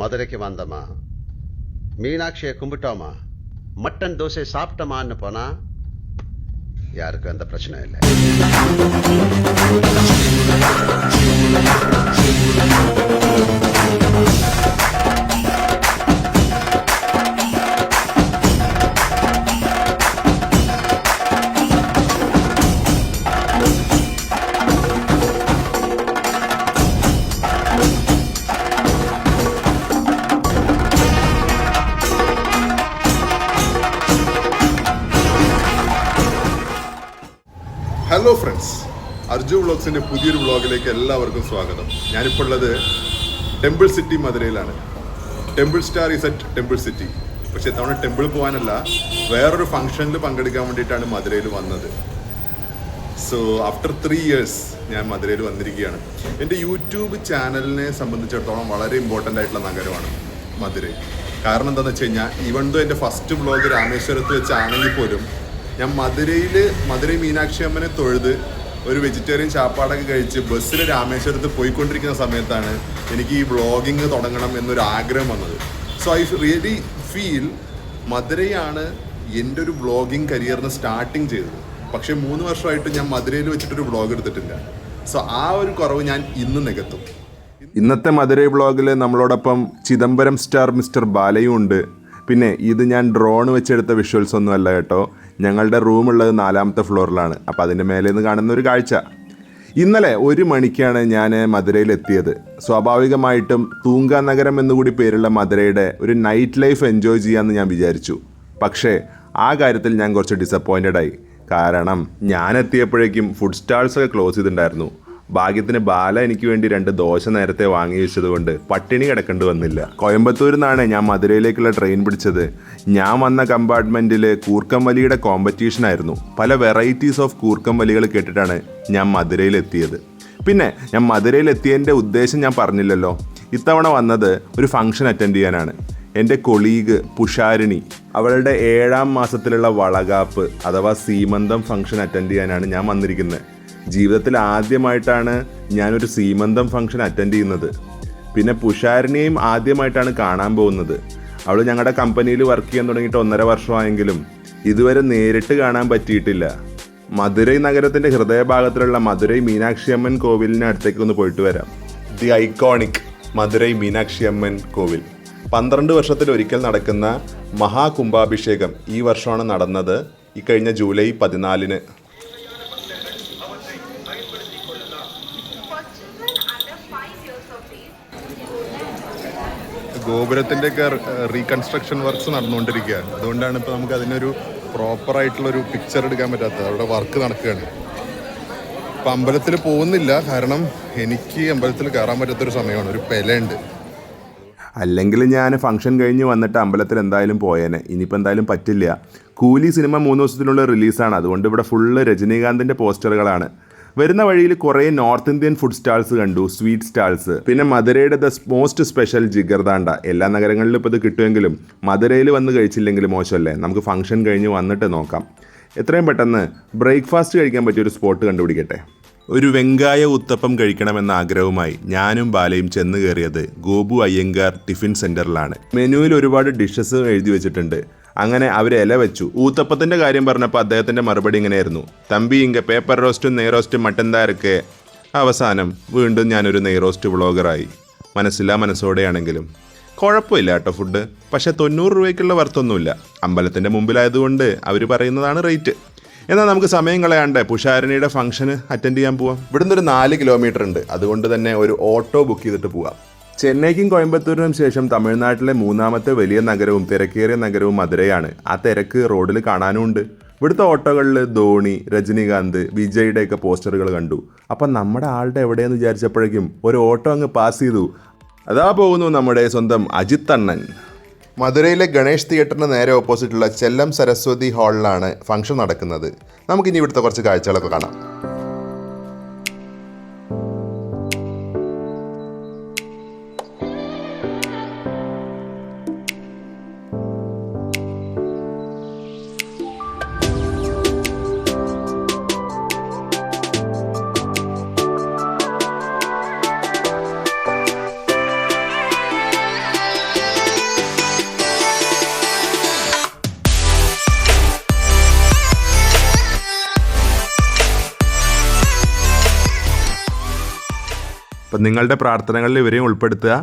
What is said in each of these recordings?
மதுரைக்கு வந்தமா, மீனாட்சியை கும்பிட்டோமா, மட்டன் தோசை சாப்பிட்டோமான்னு போனா யாருக்கும் எந்த பிரச்சனை இல்லை. ഹലോ ഫ്രണ്ട്സ്, അർജു വ്ളോഗ്സിൻ്റെ പുതിയൊരു വ്ളോഗിലേക്ക് എല്ലാവർക്കും സ്വാഗതം. ഞാനിപ്പോൾ ഉള്ളത് ടെമ്പിൾ സിറ്റി മധുരയിലാണ്. Temple star is at temple city. പക്ഷേ ഇത്തവണ ടെമ്പിൾ പോകാനല്ല, വേറൊരു ഫംഗ്ഷനിൽ പങ്കെടുക്കാൻ വേണ്ടിയിട്ടാണ് മധുരയിൽ വന്നത്. സോ ആഫ്റ്റർ 3 years ഞാൻ മധുരയിൽ വന്നിരിക്കുകയാണ്. എൻ്റെ യൂട്യൂബ് ചാനലിനെ സംബന്ധിച്ചിടത്തോളം വളരെ ഇമ്പോർട്ടൻ്റ് ആയിട്ടുള്ള നഗരമാണ് മധുരൈ. കാരണം എന്താണെന്ന് വെച്ച് കഴിഞ്ഞാൽ, ഈവൻ ദോ എൻ്റെ ഫസ്റ്റ് വ്ളോഗ് രാമേശ്വരത്ത് വെച്ചാണെങ്കിൽ പോലും ഞാൻ മധുരൈ മീനാക്ഷി അമ്മനെ തൊഴുത് ഒരു വെജിറ്റേറിയൻ ചാപ്പാടൊക്കെ കഴിച്ച് ബസ്സിൽ രാമേശ്വരത്ത് പോയിക്കൊണ്ടിരിക്കുന്ന സമയത്താണ് എനിക്ക് ഈ വ്ളോഗിങ് തുടങ്ങണം എന്നൊരു ആഗ്രഹം വന്നത്. സോ ഐ റിയലി ഫീൽ മധുരയാണ് എൻ്റെ ഒരു വ്ളോഗിങ് കരിയറിന് സ്റ്റാർട്ടിങ് ചെയ്തത്. പക്ഷേ 3 വർഷമായിട്ട് ഞാൻ മധുരയിൽ വെച്ചിട്ടൊരു വ്ളോഗ് എടുത്തിട്ടില്ല. സോ ആ ഒരു കുറവ് ഞാൻ ഇന്ന് നികത്തും. ഇന്നത്തെ മധുരൈ വ്ളോഗിൽ നമ്മളോടൊപ്പം ചിദംബരം സ്റ്റാർ മിസ്റ്റർ ബാലയും ഉണ്ട്. പിന്നെ ഇത് ഞാൻ ഡ്രോൺ വെച്ചെടുത്ത വിഷ്വൽസ് ഒന്നും അല്ല കേട്ടോ. ഞങ്ങളുടെ റൂമുള്ളത് 4ാമത്തെ ഫ്ലോറിലാണ്. അപ്പോൾ അതിൻ്റെ മേലെ നിന്ന് കാണുന്ന ഒരു കാഴ്ച. ഇന്നലെ 1 മണിക്കാണ് ഞാൻ മധുരയിലെത്തിയത്. സ്വാഭാവികമായിട്ടും തൂങ്ക നഗരം എന്നുകൂടി പേരുള്ള മധുരയുടെ ഒരു നൈറ്റ് ലൈഫ് എൻജോയ് ചെയ്യാമെന്ന് ഞാൻ വിചാരിച്ചു. പക്ഷേ ആ കാര്യത്തിൽ ഞാൻ കുറച്ച് ഡിസപ്പോയിൻറ്റഡ് ആയി. കാരണം ഞാൻ എത്തിയപ്പോഴേക്കും ഫുഡ് സ്റ്റാൾസൊക്കെ ക്ലോസ് ചെയ്തിട്ടുണ്ടായിരുന്നു. ഭാഗ്യത്തിന് ബാല എനിക്ക് വേണ്ടി 2 ദോശ നേരത്തെ വാങ്ങി വെച്ചത് കൊണ്ട് പട്ടിണി കിടക്കേണ്ടി വന്നില്ല. കോയമ്പത്തൂരിൽ നിന്നാണ് ഞാൻ മധുരയിലേക്കുള്ള ട്രെയിൻ പിടിച്ചത്. ഞാൻ വന്ന കമ്പാർട്ട്മെൻറ്റിൽ കൂർക്കം വലിയുടെ കോമ്പറ്റീഷൻ ആയിരുന്നു. പല വെറൈറ്റീസ് ഓഫ് കൂർക്കം വലികൾ കേട്ടിട്ടാണ് ഞാൻ മധുരയിലെത്തിയത്. പിന്നെ ഞാൻ മധുരയിലെത്തിയതിൻ്റെ ഉദ്ദേശം ഞാൻ പറഞ്ഞില്ലല്ലോ. ഇത്തവണ വന്നത് ഒരു ഫംഗ്ഷൻ അറ്റൻഡ് ചെയ്യാനാണ്. എൻ്റെ കൊളീഗ് പുഷാരിണി, അവളുടെ 7ാം മാസത്തിലുള്ള വളകാപ്പ് അഥവാ സീമന്തം ഫംഗ്ഷൻ അറ്റൻഡ് ചെയ്യാനാണ് ഞാൻ വന്നിരിക്കുന്നത്. ജീവിതത്തിൽ ആദ്യമായിട്ടാണ് ഞാനൊരു സീമന്തം ഫംഗ്ഷൻ അറ്റൻഡ് ചെയ്യുന്നത്. പിന്നെ പുഷാരിനെയും ആദ്യമായിട്ടാണ് കാണാൻ പോകുന്നത്. അവൾ ഞങ്ങളുടെ കമ്പനിയിൽ വർക്ക് ചെയ്യാൻ തുടങ്ങിയിട്ട് 1.5 വർഷമായെങ്കിലും ഇതുവരെ നേരിട്ട് കാണാൻ പറ്റിയിട്ടില്ല. മധുരൈ നഗരത്തിൻ്റെ ഹൃദയഭാഗത്തിലുള്ള മധുരൈ മീനാക്ഷി അമ്മൻ കോവിലിന് അടുത്തേക്ക് ഒന്ന് പോയിട്ട് വരാം. The iconic Madurai Meenakshi Amman Kovil. 12 വർഷത്തിലൊരിക്കൽ നടക്കുന്ന മഹാകുംഭാഭിഷേകം ഈ വർഷമാണ് നടന്നത്. ഇക്കഴിഞ്ഞ ജൂലൈ 14-ന്. ഗോപുരത്തിൻ്റെയൊക്കെ റീകൺസ്ട്രക്ഷൻ വർക്ക്സ് നടന്നുകൊണ്ടിരിക്കുക. അതുകൊണ്ടാണ് ഇപ്പോൾ നമുക്ക് അതിനൊരു പ്രോപ്പറായിട്ടുള്ളൊരു പിക്ചർ എടുക്കാൻ പറ്റാത്തത്. അവിടെ വർക്ക് നടക്കുകയാണ്. ഇപ്പം അമ്പലത്തിൽ പോകുന്നില്ല, കാരണം എനിക്ക് അമ്പലത്തിൽ കയറാൻ പറ്റാത്തൊരു സമയമാണ്. ഒരു പെലയുണ്ട്. അല്ലെങ്കിൽ ഞാൻ ഫംഗ്ഷൻ കഴിഞ്ഞ് വന്നിട്ട് അമ്പലത്തിൽ എന്തായാലും പോയേനെ. ഇനിയിപ്പോൾ എന്തായാലും പറ്റില്ല. കൂലി സിനിമ 3 ദിവസത്തിനുള്ളിൽ റിലീസാണ്. അതുകൊണ്ട് ഇവിടെ ഫുള്ള് രജനീകാന്തിൻ്റെ പോസ്റ്ററുകളാണ്. വരുന്ന വഴിയിൽ കുറേ നോർത്ത് ഇന്ത്യൻ ഫുഡ് സ്റ്റാൾസ് കണ്ടു, സ്വീറ്റ് സ്റ്റാൾസ്. പിന്നെ മധുരയുടെ ദ മോസ്റ്റ് സ്പെഷ്യൽ ജിഗർദാണ്ട. എല്ലാ നഗരങ്ങളിലും ഇപ്പോൾ ഇത് കിട്ടുമെങ്കിലും മധുരയിൽ വന്ന് കഴിച്ചില്ലെങ്കിൽ മോശമല്ലേ. നമുക്ക് ഫംഗ്ഷൻ കഴിഞ്ഞ് വന്നിട്ട് നോക്കാം. എത്രയും പെട്ടെന്ന് ബ്രേക്ക്ഫാസ്റ്റ് കഴിക്കാൻ പറ്റിയൊരു സ്പോട്ട് കണ്ടുപിടിക്കട്ടെ. ഒരു വെങ്കായ ഉത്തപ്പം കഴിക്കണമെന്ന ആഗ്രഹവുമായി ഞാനും ബാലയും ചെന്ന് കയറിയത് ഗോപു അയ്യങ്കാർ ടിഫിൻ സെൻറ്ററിലാണ്. മെനുവിൽ ഒരുപാട് ഡിഷസ് എഴുതി വെച്ചിട്ടുണ്ട്. അങ്ങനെ അവർ ഇല വെച്ചു. ഊത്തപ്പത്തിൻ്റെ കാര്യം പറഞ്ഞപ്പോൾ അദ്ദേഹത്തിൻ്റെ മറുപടി ഇങ്ങനെയായിരുന്നു: തമ്പി ഇങ്ക പേപ്പർ റോസ്റ്റും നെയ്റോസ്റ്റും മട്ടൻ താരൊക്കെ. അവസാനം വീണ്ടും ഞാനൊരു നെയ്റോസ്റ്റ് വ്ളോഗറായി. മനസ്സോടെയാണെങ്കിലും കുഴപ്പമില്ല കേട്ടോ ഫുഡ്. പക്ഷേ 90 രൂപയ്ക്കുള്ള വർത്തൊന്നുമില്ല. അമ്പലത്തിൻ്റെ മുമ്പിലായതുകൊണ്ട് അവർ പറയുന്നതാണ് റേറ്റ്. എന്നാൽ നമുക്ക് സമയം കളയാണ്ട് പുഷാരിണിയുടെ ഫംഗ്ഷന് അറ്റൻഡ് ചെയ്യാൻ പോവാം. ഇവിടുന്ന് ഒരു 4 കിലോമീറ്റർ ഉണ്ട്. അതുകൊണ്ട് തന്നെ ഒരു ഓട്ടോ ബുക്ക് ചെയ്തിട്ട് പോവാം. ചെന്നൈക്കും കോയമ്പത്തൂരിനും ശേഷം തമിഴ്നാട്ടിലെ 3ാമത്തെ വലിയ നഗരവും തിരക്കേറിയ നഗരവും മധുരയാണ്. ആ തിരക്ക് റോഡിൽ കാണാനുമുണ്ട്. ഇവിടുത്തെ ഓട്ടോകളിൽ ധോണി, രജനീകാന്ത്, വിജയുടെയൊക്കെ പോസ്റ്ററുകൾ കണ്ടു. അപ്പം നമ്മുടെ ആളുടെ എവിടെയെന്ന് വിചാരിച്ചപ്പോഴേക്കും ഒരു ഓട്ടോ അങ്ങ് പാസ് ചെയ്തു. അതാ പോകുന്നു നമ്മുടെ സ്വന്തം അജിത് അണ്ണൻ. മധുരയിലെ ഗണേഷ് തിയേറ്ററിന് നേരെ ഓപ്പോസിറ്റുള്ള ചെല്ലം സരസ്വതി ഹാളിലാണ് ഫംഗ്ഷൻ നടക്കുന്നത്. നമുക്കിനി ഇവിടുത്തെ കുറച്ച് കാഴ്ചകളൊക്കെ കാണാം. അപ്പം നിങ്ങളുടെ പ്രാർത്ഥനകളിൽ ഇവരെയും ഉൾപ്പെടുത്തുക.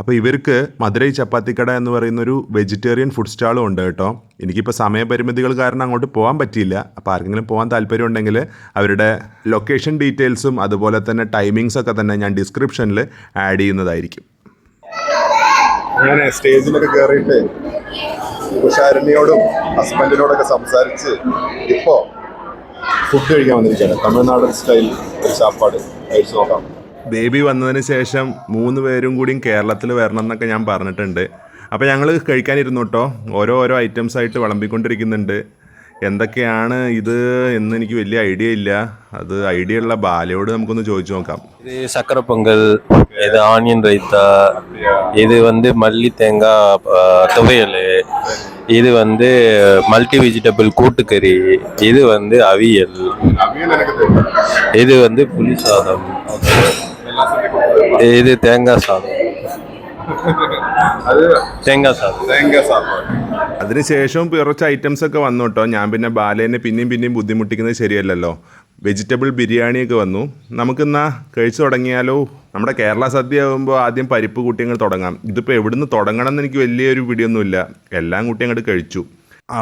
അപ്പോൾ ഇവർക്ക് മധുരൈ ചപ്പാത്തിക്കട എന്ന് പറയുന്നൊരു വെജിറ്റേറിയൻ ഫുഡ് സ്റ്റാളും ഉണ്ട് കേട്ടോ. എനിക്കിപ്പോൾ സമയപരിമിതികൾ കാരണം അങ്ങോട്ട് പോകാൻ പറ്റിയില്ല. അപ്പോൾ ആർക്കെങ്കിലും പോകാൻ താല്പര്യം ഉണ്ടെങ്കിൽ അവരുടെ ലൊക്കേഷൻ ഡീറ്റെയിൽസും അതുപോലെ തന്നെ ടൈമിങ്സൊക്കെ തന്നെ ഞാൻ ഡിസ്ക്രിപ്ഷനിൽ ആഡ് ചെയ്യുന്നതായിരിക്കും. അങ്ങനെ സ്റ്റേജിലൊക്കെ കയറിയിട്ട് ഉഷാരണ്യോടും ഹസ്ബൻഡിനോടൊക്കെ സംസാരിച്ച് ഇപ്പോൾ ഫുഡ് കഴിക്കാൻ വന്നിരിക്കുകയാണ്. തമിഴ്നാടൻ സ്റ്റൈൽ ഒരു സാപ്പാട് കഴിച്ച് നോക്കാം. ബേബി വന്നതിന് ശേഷം 3 പേരും കൂടിയും കേരളത്തിൽ വരണം എന്നൊക്കെ ഞാൻ പറഞ്ഞിട്ടുണ്ട്. അപ്പോൾ ഞങ്ങൾ കഴിക്കാനിരുന്നു കേട്ടോ. ഓരോ ഐറ്റംസ് ആയിട്ട് വിളമ്പിക്കൊണ്ടിരിക്കുന്നുണ്ട്. എന്തൊക്കെയാണ് ഇത് എന്ന് എനിക്ക് വലിയ ഐഡിയ ഇല്ല. അത് ഐഡിയ ഉള്ള ബാലയോട് നമുക്കൊന്ന് ചോദിച്ചു നോക്കാം. இது சக்கரை பொங்கல், இது ஆனியன் ரைத்தா, இது வந்து மல்லி தேங்காய் துவையல், இது வந்து மல்டி வெஜிடபிள் கூட்டுக்கறி, இது வந்து அவியல், இது வந்து புளி சாதம், இது தேங்காய் சாதம். தேங்காய் சாதம். അതിനുശേഷം കുറച്ച് ഐറ്റംസ് ഒക്കെ വന്നു കേട്ടോ. ഞാൻ പിന്നെ ബാലേനെ പിന്നെയും ബുദ്ധിമുട്ടിക്കുന്നത് ശരിയല്ലല്ലോ. വെജിറ്റബിൾ ബിരിയാണിയൊക്കെ വന്നു. നമുക്കെന്നാ കഴിച്ചു തുടങ്ങിയാലോ. നമ്മുടെ കേരള സദ്യ ആകുമ്പോൾ ആദ്യം പരിപ്പ് കൂട്ടി അങ്ങ് തുടങ്ങാം. ഇതിപ്പോൾ എവിടുന്ന് തുടങ്ങണം എന്ന് എനിക്ക് വലിയൊരു പിടിയൊന്നുമില്ല. എല്ലാം കൂട്ടി അങ്ങോട്ട് കഴിച്ചു.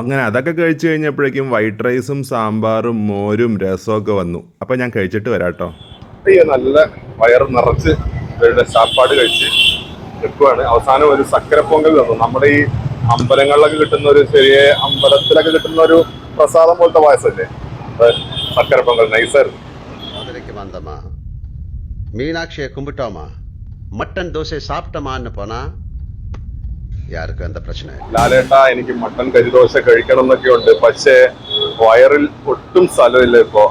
അങ്ങനെ അതൊക്കെ കഴിച്ചു കഴിഞ്ഞപ്പോഴേക്കും വൈറ്റ് റൈസും സാമ്പാറും മോരും രസമൊക്കെ വന്നു. അപ്പോൾ ഞാൻ കഴിച്ചിട്ട് വരാം കേട്ടോ. നല്ല വയറ് നിറച്ച് സാപ്പാട് കഴിച്ച് നിൽക്കുവാണ്. അവസാനം ഒരു സക്കര പൊങ്കൽ തന്നു. നമ്മുടെ ഈ അമ്പലങ്ങളിലൊക്കെ കിട്ടുന്ന ഒരു ചെറിയ അമ്പലത്തിലൊക്കെ കിട്ടുന്ന ഒരു പ്രസാദം പോലത്തെ പായസല്ലേ, சக்கரை பொங்கல் நைசர். மதுரைக்கு வந்தமா, மீனாட்சியை கும்பிட்டோமா, மட்டன் தோசை சாப்பிட்டோமான்னு போனா யாருக்கும் எந்த பிரச்சனை இல்லை. ലാലേട്ടാ, എനിക്ക് മട്ടൻ കരിദോശ കഴിക്കണം എന്നൊക്കെ ഉണ്ട്. പക്ഷേ വയറിൽ ഒട്ടും സ്ഥലമില്ല ഇപ്പോ.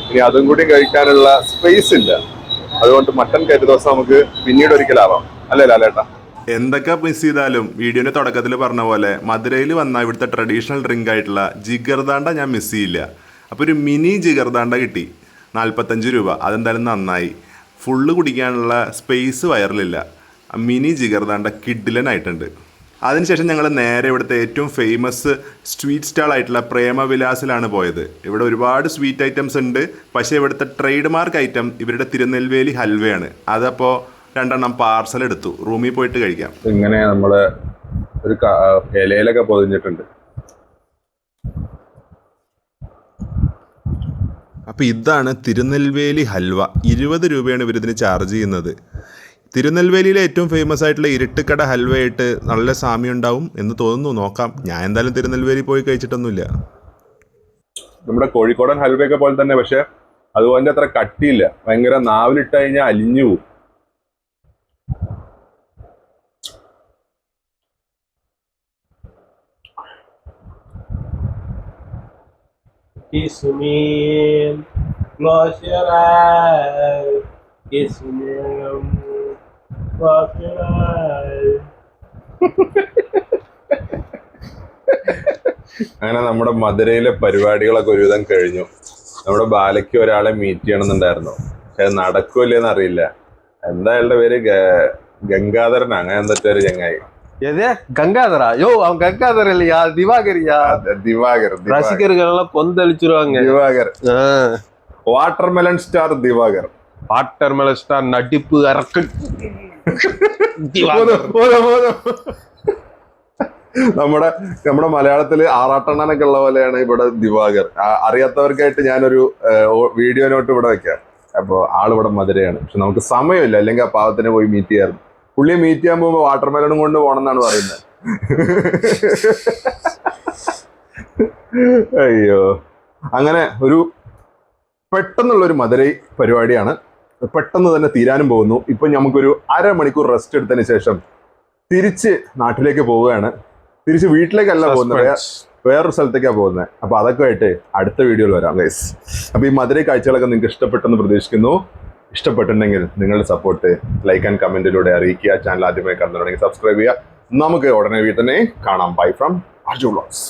ഇനി അതും കൂടി കഴിക്കാനുള്ള സ്പേസ് ഇല്ല. അതുകൊണ്ട് മട്ടൻ കരിദോശ നമുക്ക് പിന്നീട് ഒരിക്കലാവാം, അല്ലേ ലാലേട്ടാ? എന്തൊക്കെ മിസ് ചെയ്താലും വീഡിയോന്റെ തുടക്കത്തിൽ പറഞ്ഞ പോലെ മധുരയിൽ വന്ന ഇവിടുത്തെ ട്രഡീഷണൽ ഡ്രിങ്ക് ആയിട്ടുള്ള ജിഗർദാണ്ട ഞാൻ മിസ് ചെയ്യില്ല. അപ്പോൾ ഒരു മിനി ജിഗർദാണ്ട കിട്ടി, 45 രൂപ. അതെന്തായാലും നന്നായി. ഫുള്ള് കുടിക്കാനുള്ള സ്പേസ് വയറിലില്ല. മിനി ജിഗർദാണ്ട കിഡിലനായിട്ടുണ്ട്. അതിനുശേഷം ഞങ്ങൾ നേരെ ഇവിടുത്തെ ഏറ്റവും ഫേമസ് സ്വീറ്റ് സ്റ്റാൾ ആയിട്ടുള്ള പ്രേമവിലാസിലാണ് പോയത്. ഇവിടെ ഒരുപാട് സ്വീറ്റ് ഐറ്റംസ് ഉണ്ട്. പക്ഷേ ഇവിടുത്തെ ട്രേഡ് മാർക്ക് ഐറ്റം ഇവരുടെ തിരുനെൽവേലി ഹൽവയാണ്. അതപ്പോൾ 2 പാർസൽ എടുത്തു. റൂമിൽ പോയിട്ട് കഴിക്കാം. ഇങ്ങനെ നമ്മൾ ഒരു ഇലയിലൊക്കെ പൊതിഞ്ഞിട്ടുണ്ട്. അപ്പോൾ ഇതാണ് തിരുനെൽവേലി ഹൽവ. 20 രൂപയാണ് ഇവരിതിന് ചാർജ് ചെയ്യുന്നത്. തിരുനെൽവേലിയിലെ ഏറ്റവും ഫേമസ് ആയിട്ടുള്ള ഇരുട്ടുകട ഹൽവയായിട്ട് നല്ല സാമ്യം ഉണ്ടാവും എന്ന് തോന്നുന്നു. നോക്കാം. ഞാൻ എന്തായാലും തിരുനെൽവേലി പോയി കഴിച്ചിട്ടൊന്നുമില്ല. നമ്മുടെ കോഴിക്കോടൻ ഹൽവയൊക്കെ പോലെ തന്നെ, പക്ഷെ അതുപോലെ അത്ര കട്ടിയില്ല. ഭയങ്കര നാവിലിട്ട് കഴിഞ്ഞാൽ അലിഞ്ഞു പോകും. Kismin, close your eyes. Kismin, close your eyes. അങ്ങനെ നമ്മുടെ മധുരയിലെ പരിപാടികളൊക്കെ ഒരുവിധം കഴിഞ്ഞു. നമ്മുടെ ബാലയ്ക്ക് ഒരാളെ മീറ്റ് ചെയ്യണമെന്നുണ്ടായിരുന്നു. പക്ഷെ നടക്കൂലെന്ന് അറിയില്ല. എന്താ അയാളുടെ പേര്? ഗംഗാധരൻ, അങ്ങനെ എന്തൊക്കെ ഒരു ചങ്ങായി. எது கங்காதரா? யோ, அவன் கங்காதர் இல்லையா, திவாகரியா? திவாகர். ரசிகர்கள் எல்லாம் கொந்தளிச்சிருவாங்க. Diwakar, watermelon star Diwakar. Watermelon star நடிப்பு அரக்கு. നമ്മുടെ മലയാളത്തില് ആറാട്ടണ്ണനൊക്കെ ഉള്ള പോലെയാണ് ഇവിടെ ദിവാകർ. അറിയാത്തവർക്കായിട്ട് ഞാനൊരു വീഡിയോ നോട്ട് ഇവിടെ വെക്കാം. അപ്പോൾ ആളിവിടെ മധുരയാണ്. പക്ഷെ നമുക്ക് സമയമില്ല, അല്ലെങ്കിൽ ആ പാവത്തിനെ പോയി മീറ്റ് ചെയ്യാറുണ്ട്. പുള്ളിയെ മീറ്റ് ചെയ്യാൻ പോകുമ്പോൾ വാട്ടർമെലൺ കൊണ്ട് പോകണം എന്നാണ് പറയുന്നത്. അയ്യോ, അങ്ങനെ ഒരു പെട്ടെന്നുള്ളൊരു മധുരൈ പരിപാടിയാണ്. പെട്ടെന്ന് തന്നെ തീരാനും പോകുന്നു. ഇപ്പം നമുക്കൊരു അരമണിക്കൂർ റെസ്റ്റ് എടുത്തതിന് ശേഷം തിരിച്ച് നാട്ടിലേക്ക് പോവുകയാണ്. തിരിച്ച് വീട്ടിലേക്കല്ല പോകുന്നത്, വേറൊരു സ്ഥലത്തേക്കാണ് പോകുന്നത്. അപ്പോൾ അതൊക്കെ ആയിട്ട് അടുത്ത വീഡിയോയിൽ വരാം ഗൈസ്. അപ്പോൾ ഈ മധുരൈ കാഴ്ചകളൊക്കെ നിങ്ങൾക്ക് ഇഷ്ടപ്പെട്ടെന്ന് പ്രതീക്ഷിക്കുന്നു. ഇഷ്ടപ്പെട്ടിട്ടുണ്ടെങ്കിൽ നിങ്ങളുടെ സപ്പോർട്ട് ലൈക്ക് ആൻഡ് കമന്റിലൂടെ അറിയിക്കുക. ചാനൽ ആദ്യമായി കാണുന്നുണ്ടെങ്കിൽ സബ്സ്ക്രൈബ് ചെയ്യുക. നമുക്ക് ഉടനെ തന്നെ കാണാം. Bye from Arju vlogs.